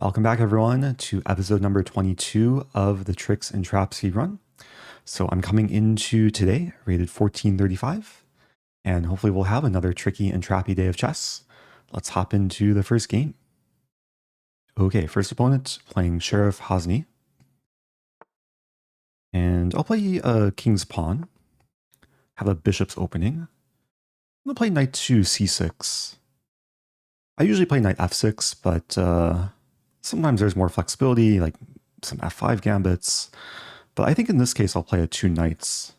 Welcome back, everyone, to episode number 22 of the Tricks and Traps Speedrun. So I'm coming into today, rated 1435, and hopefully we'll have another tricky and trappy day of chess. Let's hop into the first game. Okay, first opponent, playing Sheriff Hosni. And I'll play King's Pawn, have a Bishop's opening. I'm going to play Knight to C6. I usually play Knight F6, but sometimes there's more flexibility, like some F5 gambits. But I think in this case, I'll play a 2 knights,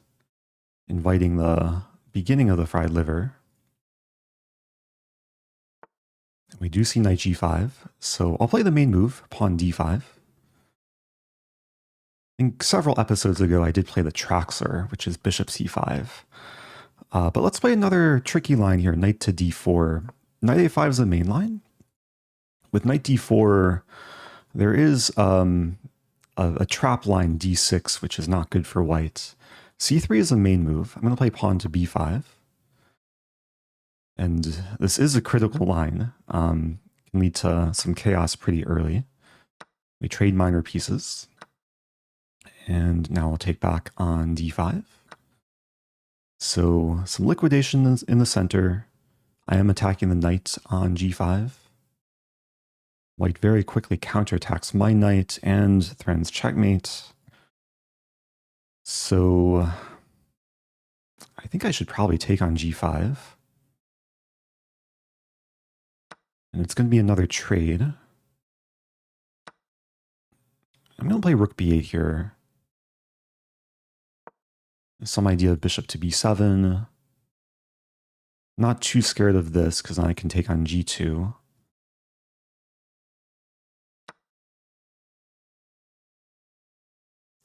inviting the beginning of the fried liver. We do see knight g5, so I'll play the main move, pawn d5. I think several episodes ago, I did play the Traxler, which is bishop c5. But let's play another tricky line here, knight to d4. Knight a5 is the main line. With knight d4, there is a trap line d6, which is not good for white. c3 is the main move. I'm going to play pawn to b5. And this is a critical line. Can lead to some chaos pretty early. We trade minor pieces. And now we'll take back on d5. So some liquidation in the center. I am attacking the knight on g5. White very quickly counterattacks my knight and threatens checkmate. So I think I should probably take on g5. And it's going to be another trade. I'm going to play rook b8 here. Some idea of bishop to b7. Not too scared of this because I can take on g2.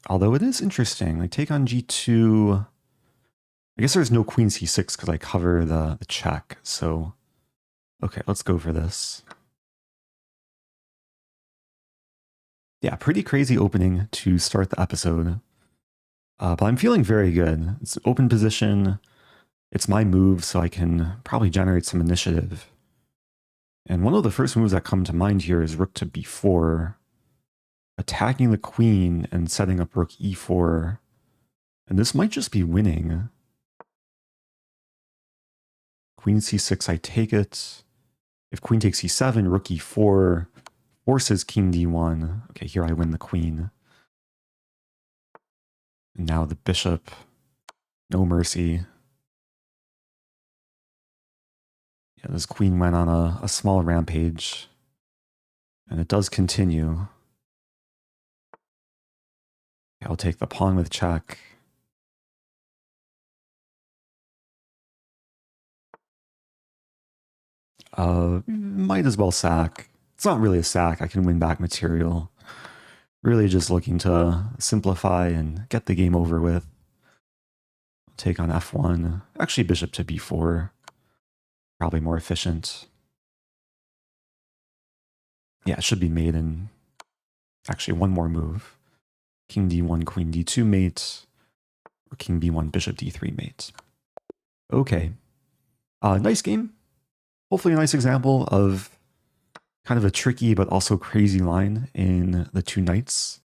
Although it is interesting, I take on g2. I guess there's no queen c6 because I cover the check. So, okay, let's go for this. Yeah, pretty crazy opening to start the episode. But I'm feeling very good. It's an open position. It's my move, so I can probably generate some initiative. And one of the first moves that come to mind here is rook to b4. Attacking the queen and setting up rook e4. And this might just be winning. Queen c6, I take it. If queen takes e7, rook e4 forces king d1. Okay, here I win the queen. And now the bishop. No mercy. Yeah, this queen went on a small rampage. And it does continue. I'll take the pawn with check. Might as well sack. It's not really a sack. I can win back material. Really just looking to simplify and get the game over with. I'll take on f1. Actually, bishop to b4. Probably more efficient. Yeah, it should be made in actually one more move. King d1, queen d2 mate. Or king b1, bishop d3 mate. Okay. Nice game. Hopefully a nice example of kind of a tricky but also crazy line in the 2 knights.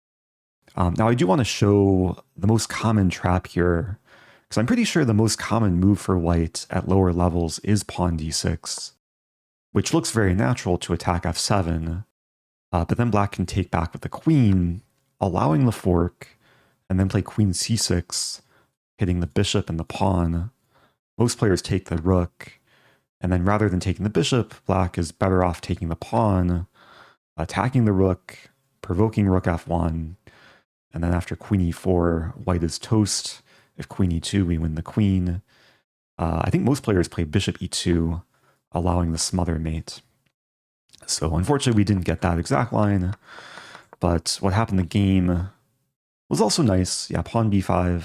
Now I do want to show the most common trap here, because I'm pretty sure the most common move for white at lower levels is pawn d6, which looks very natural to attack f7, but then black can take back with the queen, allowing the fork, and then play queen c6, hitting the bishop and the pawn. Most players take the rook, and then rather than taking the bishop, black is better off taking the pawn, attacking the rook, provoking rook f1, and then after queen e4, white is toast. If queen e2, we win the queen. I think most players play bishop e2, allowing the smother mate. So unfortunately, we didn't get that exact line, but what happened in the game was also nice. Yeah, pawn b5.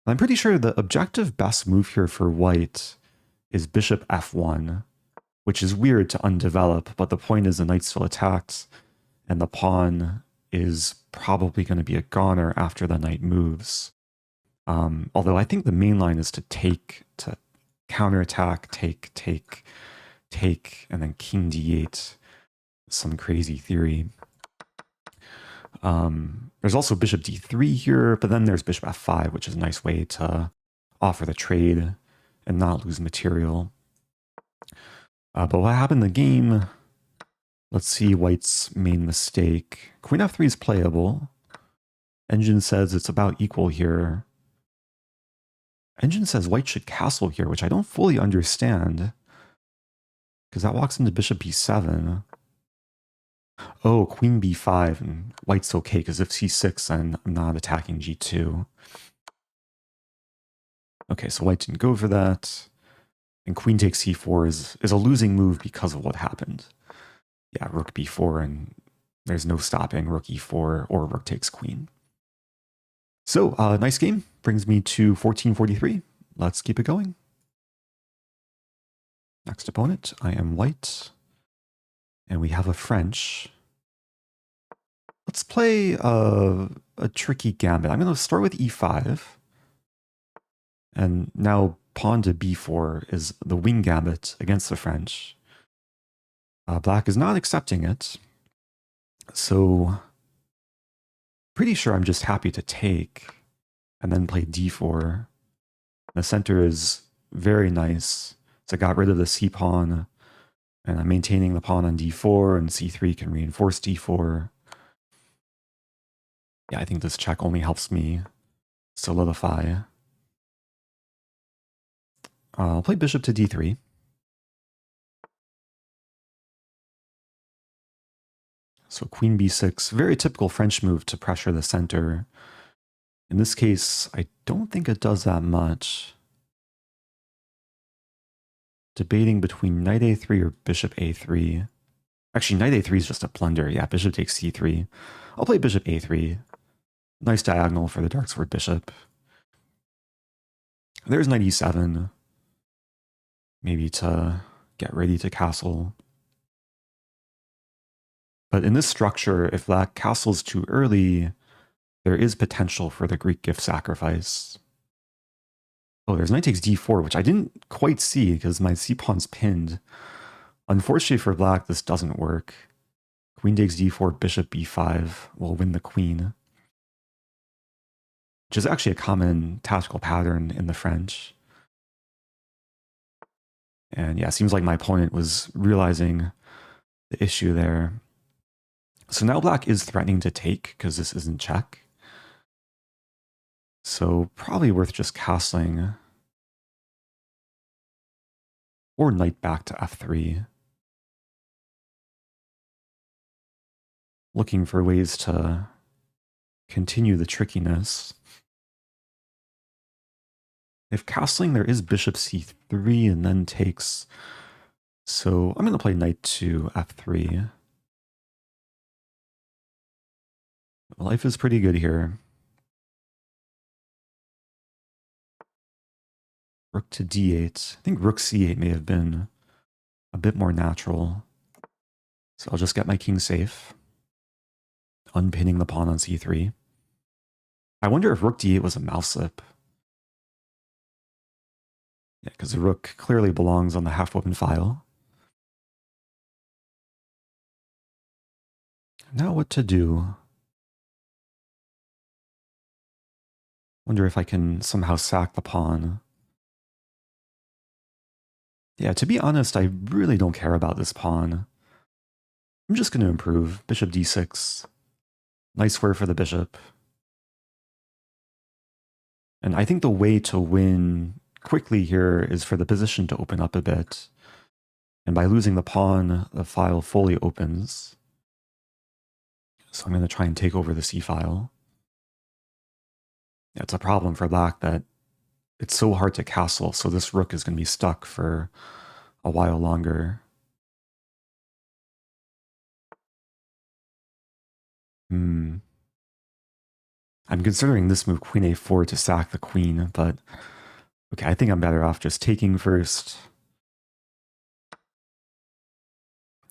I'm pretty sure the objective best move here for white is bishop f1, which is weird to undevelop, but the point is the knight's still attacked, and the pawn is probably going to be a goner after the knight moves. Although I think the main line is to counterattack, take, and then king d8. some crazy theory. There's also bishop d3 here, but then there's bishop f5, which is a nice way to offer the trade and not lose material. But what happened in the game? Let's see white's main mistake. Queen f3 is playable. Engine says it's about equal here. Engine says white should castle here, which I don't fully understand, because that walks into bishop b7. Oh, queen b5, and white's okay, because if c6, then I'm not attacking g2. Okay, so white didn't go for that. And queen takes c4 is a losing move because of what happened. Yeah, rook b4, and there's no stopping rook e4 or rook takes queen. So, nice game. Brings me to 1443. Let's keep it going. Next opponent, I am white. And we have a French. Let's play a tricky gambit. I'm going to start with e5. And now pawn to b4 is the wing gambit against the French. Black is not accepting it. So pretty sure I'm just happy to take and then play d4. The center is very nice. So I got rid of the c pawn, and I'm maintaining the pawn on d4, and c3 can reinforce d4. Yeah, I think this check only helps me solidify. I'll play bishop to d3. So queen b6, very typical French move to pressure the center. In this case, I don't think it does that much. Debating between knight a3 or bishop a3. Actually, knight a3 is just a blunder. Yeah, bishop takes c3. I'll play bishop a3. Nice diagonal for the dark sword bishop. There's knight e7. Maybe to get ready to castle. But in this structure, if that castles too early, there is potential for the Greek gift sacrifice. Oh, there's knight takes d4, which I didn't quite see because my c-pawn's pinned. Unfortunately for black, this doesn't work. Queen takes d4, bishop b5 will win the queen, which is actually a common tactical pattern in the French. And yeah, it seems like my opponent was realizing the issue there. So now black is threatening to take because this isn't check. So probably worth just castling. Or knight back to f3. Looking for ways to continue the trickiness. If castling, there is bishop c3 and then takes. So I'm going to play knight to f3. Life is pretty good here. Rook to d8. I think rook c8 may have been a bit more natural. So I'll just get my king safe. Unpinning the pawn on c3. I wonder if rook d8 was a mouse slip. Yeah, because the rook clearly belongs on the half-open file. Now what to do? Wonder if I can somehow sack the pawn. Yeah, to be honest, I really don't care about this pawn. I'm just going to improve. Bishop d6. Nice square for the bishop. And I think the way to win quickly here is for the position to open up a bit. And by losing the pawn, the file fully opens. So I'm going to try and take over the c file. Yeah, it's a problem for black that it's so hard to castle, so this rook is going to be stuck for a while longer. I'm considering this move, queen a4, to sack the queen, but okay, I think I'm better off just taking first.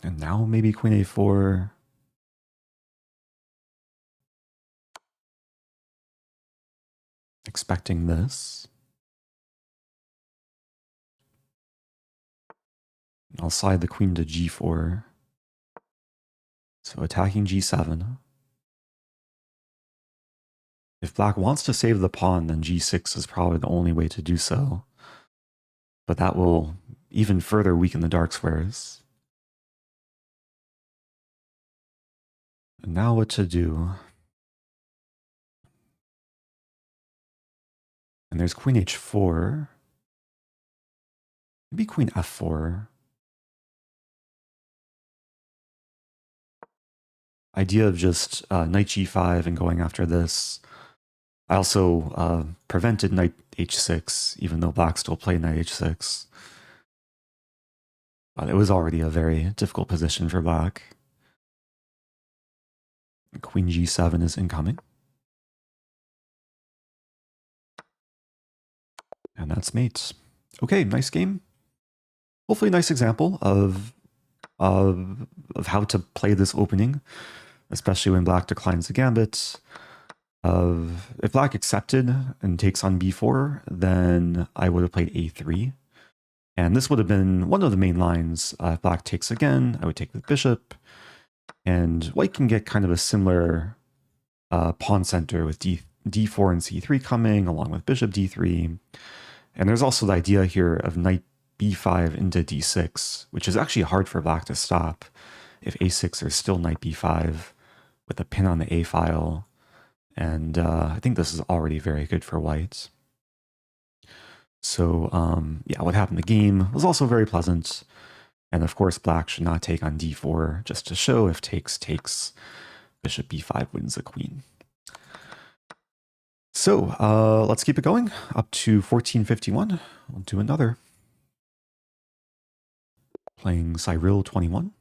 And now maybe queen a4. Expecting this. I'll slide the queen to g4. So attacking g7. If black wants to save the pawn, then g6 is probably the only way to do so. But that will even further weaken the dark squares. And now what to do? And there's queen h4. Maybe queen f4. Idea of just knight g5 and going after this. I also prevented knight h6, even though black still played knight h6. But it was already a very difficult position for black. Queen g7 is incoming. And that's mate. Okay, nice game. Hopefully a nice example of how to play this opening, especially when black declines the gambit. If black accepted and takes on b4, then I would have played a3. And this would have been one of the main lines. If black takes again, I would take the bishop. And white can get kind of a similar pawn center with d4 and c3 coming, along with bishop d3. And there's also the idea here of knight b5 into d6, which is actually hard for black to stop if a6 or still knight b5 with a pin on the a file. And I think this is already very good for white. So yeah, what happened in the game was also very pleasant. And of course, black should not take on d4 just to show if takes, bishop b5 wins the queen. So let's keep it going up to 1451. We'll do another. Playing Cyril 21.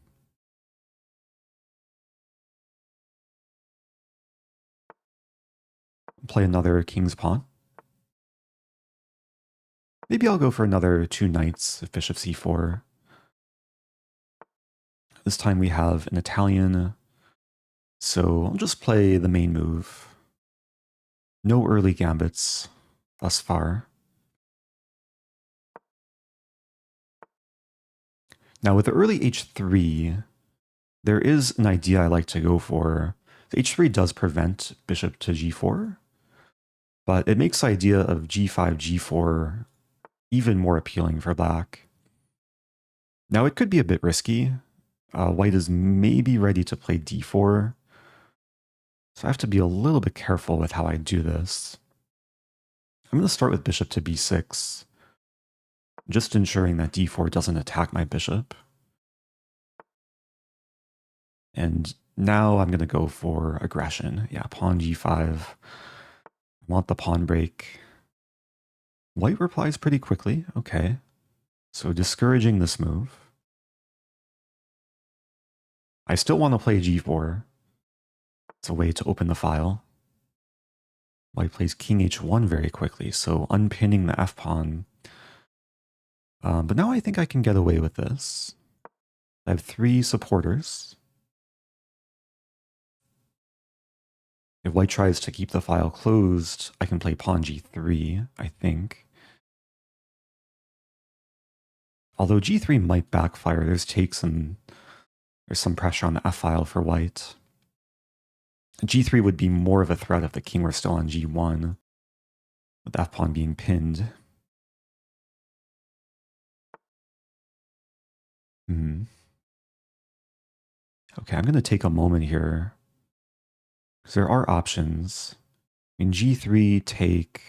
Play another king's pawn. Maybe I'll go for another 2 knights, bishop c4. This time we have an Italian, so I'll just play the main move. No early gambits thus far. Now with the early h3, there is an idea I like to go for. The h3 does prevent bishop to g4, but it makes the idea of g5, g4 even more appealing for black. Now it could be a bit risky. White is maybe ready to play d4, so I have to be a little bit careful with how I do this. I'm going to start with bishop to b6, just ensuring that d4 doesn't attack my bishop. And now I'm going to go for aggression. Yeah, pawn g5. I want the pawn break. White replies pretty quickly. Okay. So discouraging this move. I still want to play g4. It's a way to open the file. White plays king h1 very quickly, so unpinning the f-pawn. But now I think I can get away with this. I have 3 supporters. If white tries to keep the file closed, I can play pawn g3, I think. Although g3 might backfire, there's takes and there's some pressure on the f-file for white. g3 would be more of a threat if the king were still on g1, with the f-pawn being pinned. Okay, I'm going to take a moment here, because there are options. In g3, take.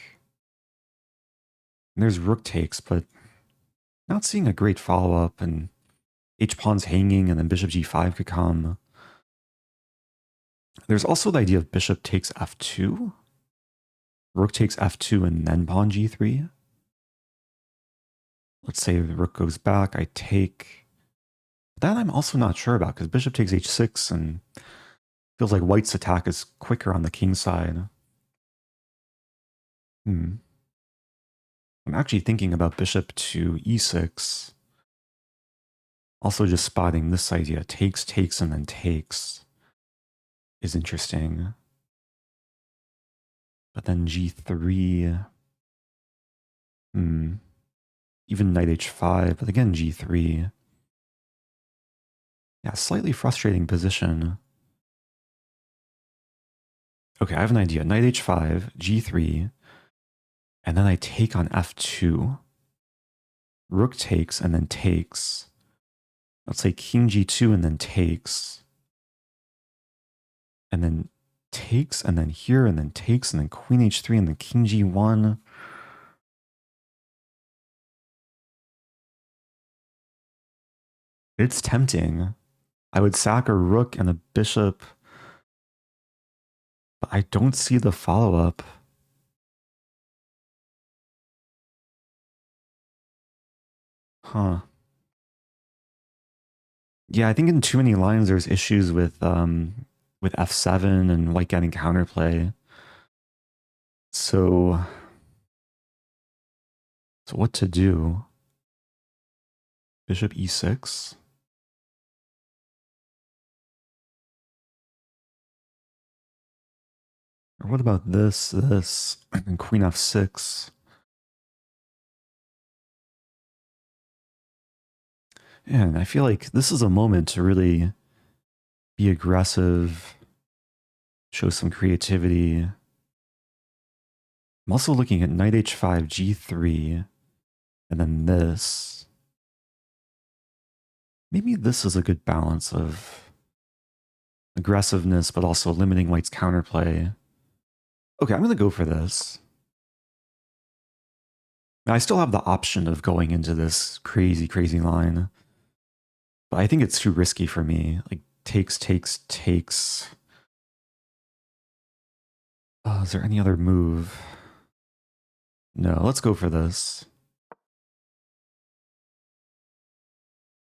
And there's rook takes, but not seeing a great follow-up, and h-pawn's hanging, and then bishop g5 could come. There's also the idea of bishop takes f2. Rook takes f2 and then pawn g3. Let's say the rook goes back, I take. That I'm also not sure about, because bishop takes h6, and feels like white's attack is quicker on the king side. I'm actually thinking about bishop to e6. Also just spotting this idea, takes, and then takes, is interesting. But then g3, even knight h5, but again g3. Yeah, slightly frustrating position. Okay, I have an idea. Knight h5, g3, and then I take on f2. Rook takes and then takes. Let's say king g2 and then takes. And then takes and then here and then takes and then queen h3 and then king g1. It's tempting. I would sack a rook and a bishop, but I don't see the follow-up. Huh. Yeah, I think in too many lines there's issues with f7 and white getting counterplay. So what to do? Bishop e6. Or what about this, and queen f6? And I feel like this is a moment to really be aggressive, show some creativity. I'm also looking at knight h5, g3, and then this. Maybe this is a good balance of aggressiveness, but also limiting white's counterplay. Okay, I'm going to go for this. Now, I still have the option of going into this crazy, crazy line, but I think it's too risky for me. Like, takes. Is there any other move? No, let's go for this.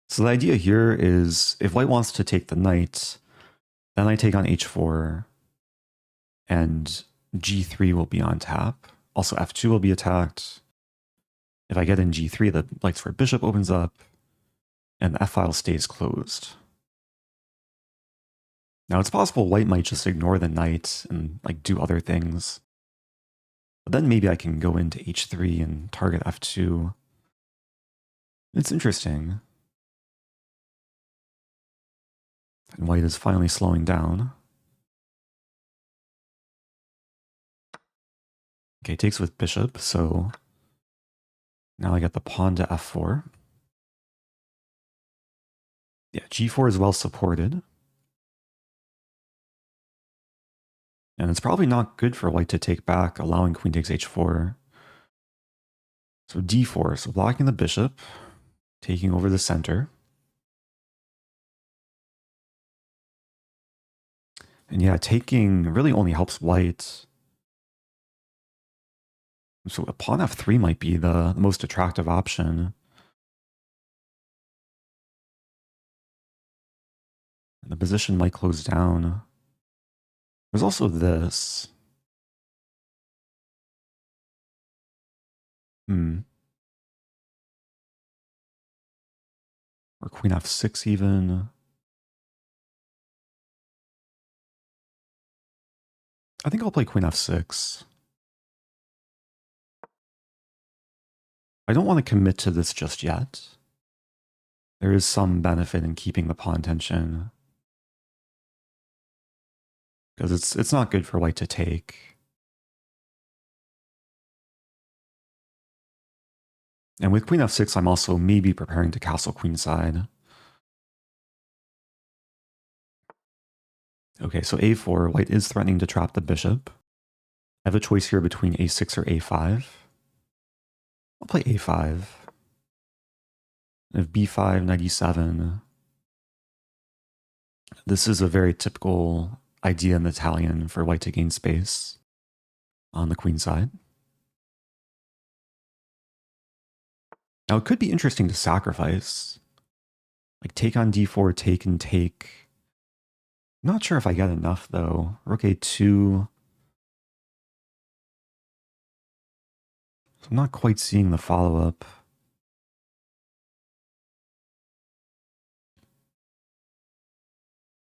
So the idea here is if white wants to take the knight, then I take on h4, and g3 will be on tap. Also, f2 will be attacked. If I get in g3, the lights for bishop opens up, and the f-file stays closed. Now, it's possible white might just ignore the knight and like do other things. But then maybe I can go into h3 and target f2. It's interesting. And white is finally slowing down. Okay, takes with bishop, so now I get the pawn to f4. Yeah, g4 is well supported. And it's probably not good for white to take back, allowing queen takes h4. So d4, so blocking the bishop, taking over the center. And yeah, taking really only helps white. So a pawn f3 might be the most attractive option. And the position might close down. There's also this. Or queen f6 even. I think I'll play queen f6. I don't want to commit to this just yet. There is some benefit in keeping the pawn tension. Because it's not good for white to take. And with queen f6, I'm also maybe preparing to castle queenside. Okay, so a4, white is threatening to trap the bishop. I have a choice here between a6 or a5. I'll play a5. And if b5, knight e7. This is a very typical idea in Italian for white to gain space on the queen side. Now it could be interesting to sacrifice. Like take on d4, take and take. I'm not sure if I get enough though. Rook a2. I'm not quite seeing the follow-up.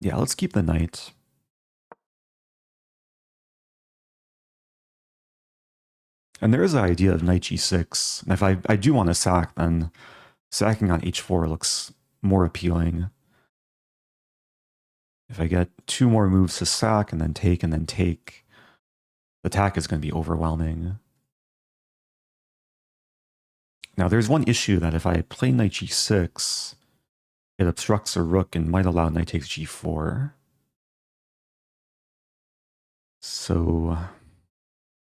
Yeah, let's keep the knight. And there is the idea of knight g6. And if I do want to sack, then sacking on h4 looks more appealing. If I get two more moves to sack and then take, The attack is going to be overwhelming. Now, there's one issue that if I play knight g6, it obstructs a rook and might allow knight takes g4. So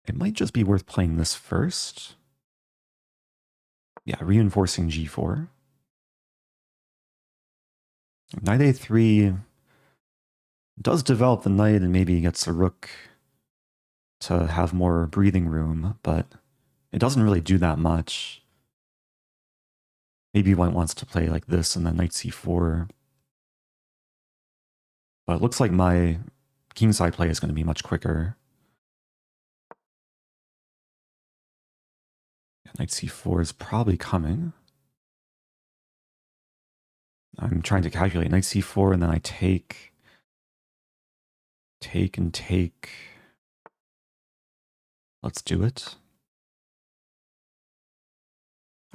it might just be worth playing this first. Yeah, reinforcing g4. Knight a3 does develop the knight and maybe gets a rook to have more breathing room, but it doesn't really do that much. Maybe one wants to play like this and then knight c4. But it looks like my kingside play is going to be much quicker. Knight c4 is probably coming. I'm trying to calculate knight c4 and then I take and take. Let's do it.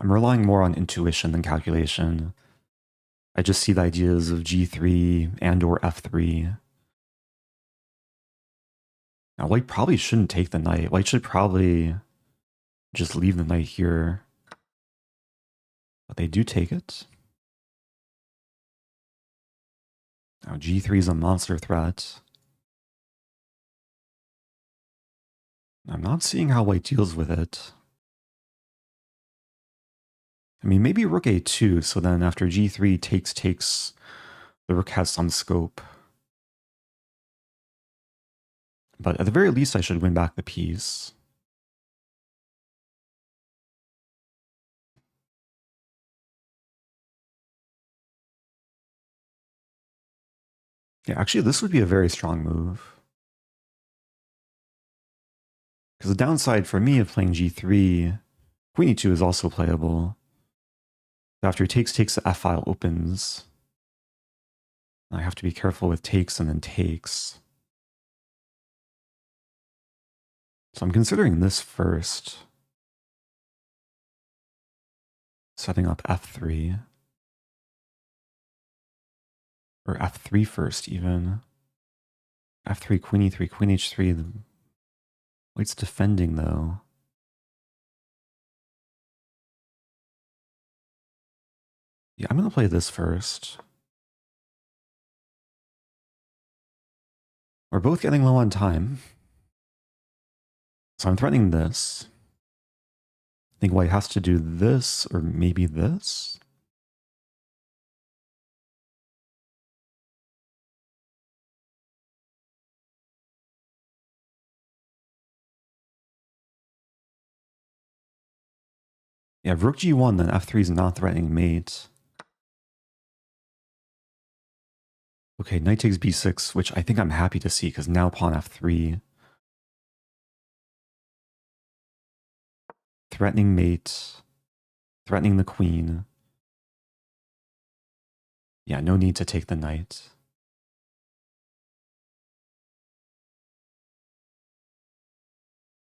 I'm relying more on intuition than calculation. I just see the ideas of g3 and or f3. Now, white probably shouldn't take the knight. White should probably just leave the knight here. But they do take it. Now, g3 is a monster threat. I'm not seeing how white deals with it. I mean, maybe rook a2, so then after g3 takes, the rook has some scope. But at the very least, I should win back the piece. Yeah, actually, this would be a very strong move. Because the downside for me of playing g3, queen e2 is also playable. After takes, the f file opens. I have to be careful with takes and then takes. So I'm considering this first. Setting up f3. Or f3 first, even. f3, queen e3, queen h3. White's defending, though. Yeah, I'm going to play this first. We're both getting low on time. So I'm threatening this. I think white has to do this, or maybe this. Yeah, rook g1, then f3 is not threatening mate. Okay, knight takes b6, which I think I'm happy to see, because now pawn f3. Threatening mate. Threatening the queen. Yeah, no need to take the knight.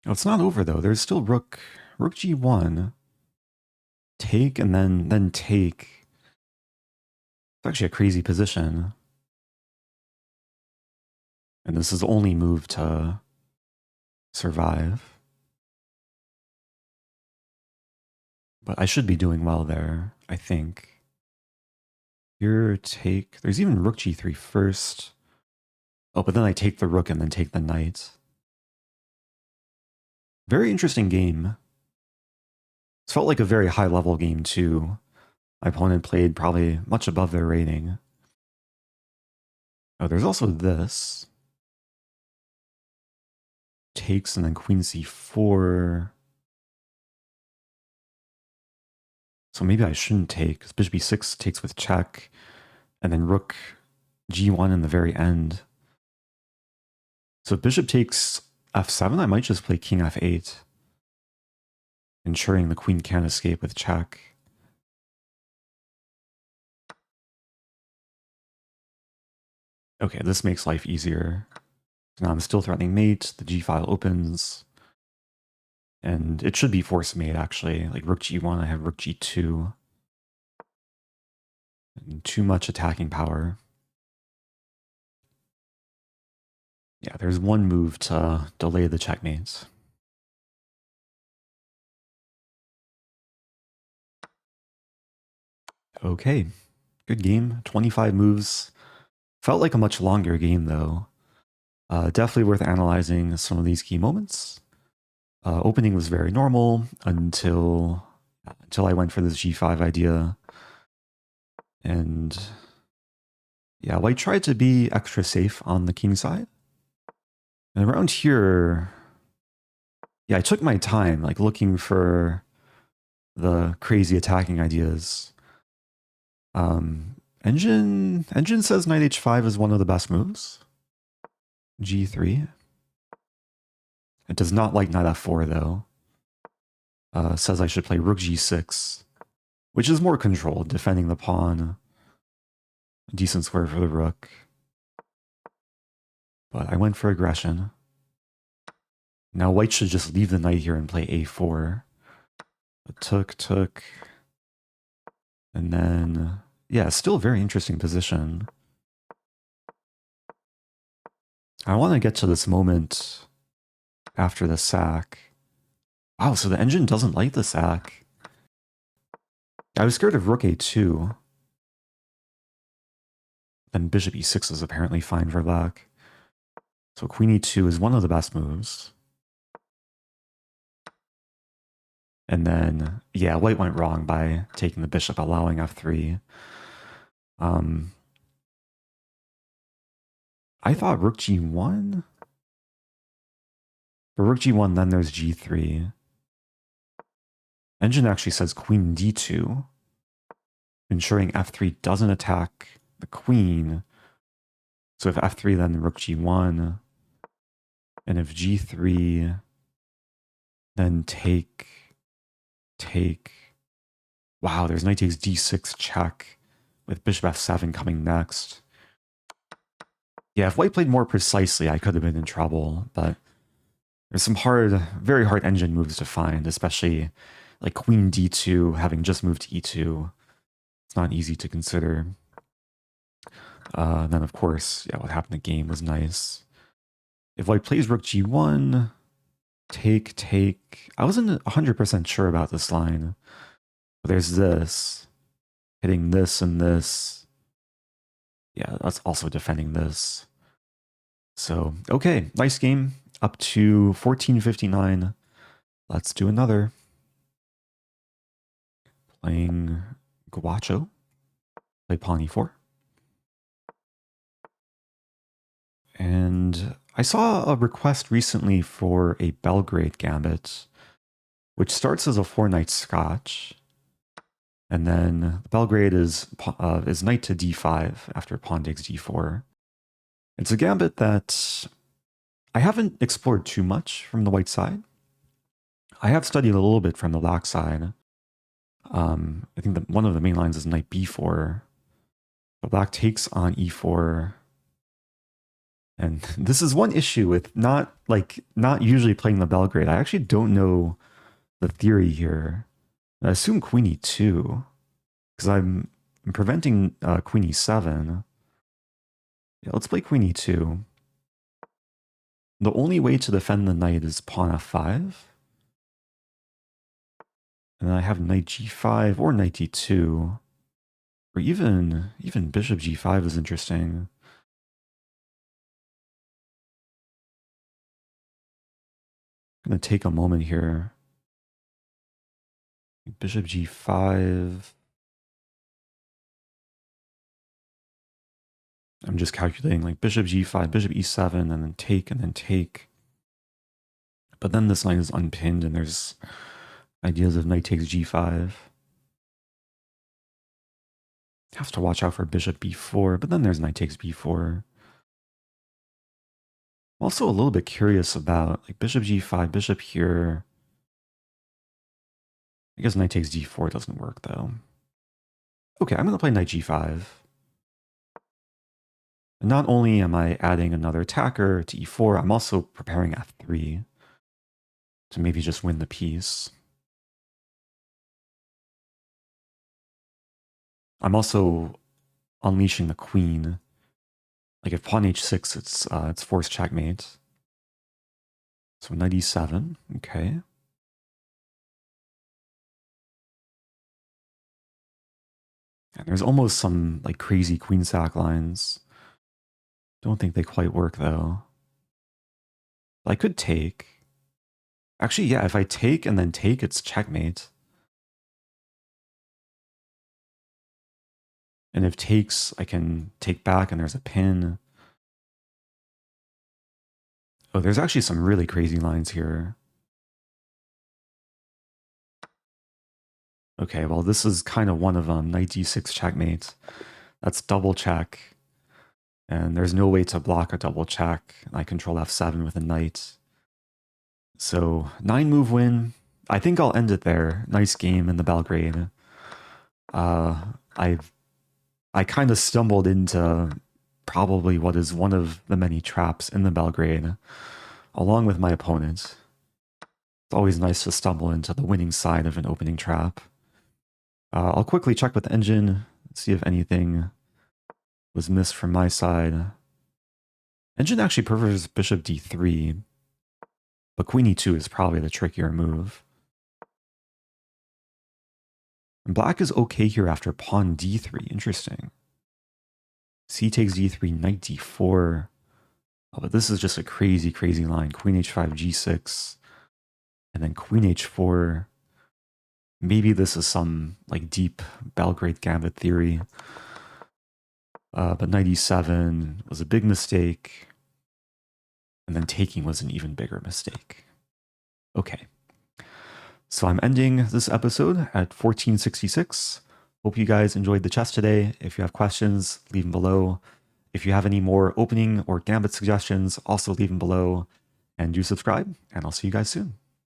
Oh, it's not over, though. There's still rook g1. Take and then take. It's actually a crazy position. And this is the only move to survive. But I should be doing well there, I think. Here, take. There's even rook g3 first. Oh, but then I take the rook and then take the knight. Very interesting game. It felt like a very high-level game, too. My opponent played probably much above their rating. Oh, there's also this. Takes and then queen c4. So maybe I shouldn't take, because bishop b6 takes with check, and then rook g1 in the very end. So if bishop takes f7, I might just play king f8, ensuring the queen can't escape with check. Okay, this makes life easier. So now I'm still threatening mate, the g file opens, and it should be force mate, actually. Like rook g1, I have rook g2. And too much attacking power. Yeah, there's one move to delay the checkmates. Okay, good game. 25 moves. Felt like a much longer game, though. Definitely worth analyzing some of these key moments. Opening was very normal until I went for this G5 idea. And yeah, white tried to be extra safe on the king side. And around here, yeah, I took my time, like looking for the crazy attacking ideas. Engine says knight h5 is one of the best moves. G3. It does not like knight f4 though. Says I should play rook g6, which is more controlled, defending the pawn. A decent square for the rook. But I went for aggression. Now white should just leave the knight here and play a4. But took. And then, yeah, still a very interesting position. I want to get to this moment after the sack. Wow, so the engine doesn't like the sack. I was scared of rook a2. Then bishop e6 is apparently fine for black. So queen e2 is one of the best moves. And then, yeah, white went wrong by taking the bishop, allowing f3. I thought rook g1. For rook g1, then there's g3. Engine actually says queen d2, ensuring f3 doesn't attack the queen. So if f3, then rook g1. And if g3, then take. Wow, there's knight takes d6 check with bishop f7 coming next. Yeah, if white played more precisely, I could have been in trouble, but there's some very hard engine moves to find, especially like queen d2 having just moved to e2. It's not easy to consider. Then of course, yeah, what happened in the game was nice. If white plays rook g1, take. I wasn't 100% sure about this line. But there's this, hitting this and this. Yeah, that's also defending this. So, okay, nice game. Up to 1459. Let's do another. Playing Guacho. Play pawn e4. And I saw a request recently for a Belgrade Gambit, which starts as a 4-knight Scotch. And then Belgrade is knight to d5 after pawn takes d4. It's a gambit that I haven't explored too much from the white side. I have studied a little bit from the black side. I think that one of the main lines is knight b4. The black takes on e4. And this is one issue with not usually playing the Belgrade. I actually don't know the theory here. I assume queen e2, because I'm preventing queen e7. Yeah, let's play queen e2. The only way to defend the knight is pawn f5. And then I have knight g5 or knight d2. Or even bishop g5 is interesting. I'm going to take a moment here. Bishop g5. I'm just calculating like bishop g5, bishop e7, and then take. But then this line is unpinned and there's ideas of knight takes g5. Have to watch out for bishop b4, but then there's knight takes b4. I'm also a little bit curious about like bishop g5, bishop here. I guess knight takes d4 doesn't work though. Okay, I'm going to play knight g5. And not only am I adding another attacker to e4, I'm also preparing f3 to maybe just win the piece. I'm also unleashing the queen Like if pawn h6, it's forced checkmate. So knight e7, okay. And there's almost some like crazy queen sack lines. Don't think they quite work though. I could take. Actually, yeah, if I take and then take, it's checkmate. And if takes, I can take back and there's a pin. Oh, there's actually some really crazy lines here. Okay, well, this is kind of one of them. Knight d6 checkmate. That's double check. And there's no way to block a double check. I control f7 with a knight. So 9-move win. I think I'll end it there. Nice game in the Belgrade. I kind of stumbled into probably what is one of the many traps in the Belgrade, along with my opponent. It's always nice to stumble into the winning side of an opening trap. I'll quickly check with the engine, see if anything was missed from my side. Engine actually prefers bishop d3, but queen e2 is probably the trickier move. And black is okay here after pawn d3. Interesting. C takes d3, knight d4. Oh, but this is just a crazy, crazy line. Queen h5, g6, and then queen h4. Maybe this is some like deep Belgrade Gambit theory. But knight e7 was a big mistake. And then taking was an even bigger mistake. Okay. So I'm ending this episode at 1466. Hope you guys enjoyed the chess today. If you have questions, leave them below. If you have any more opening or Gambit suggestions, also leave them below. And do subscribe, and I'll see you guys soon.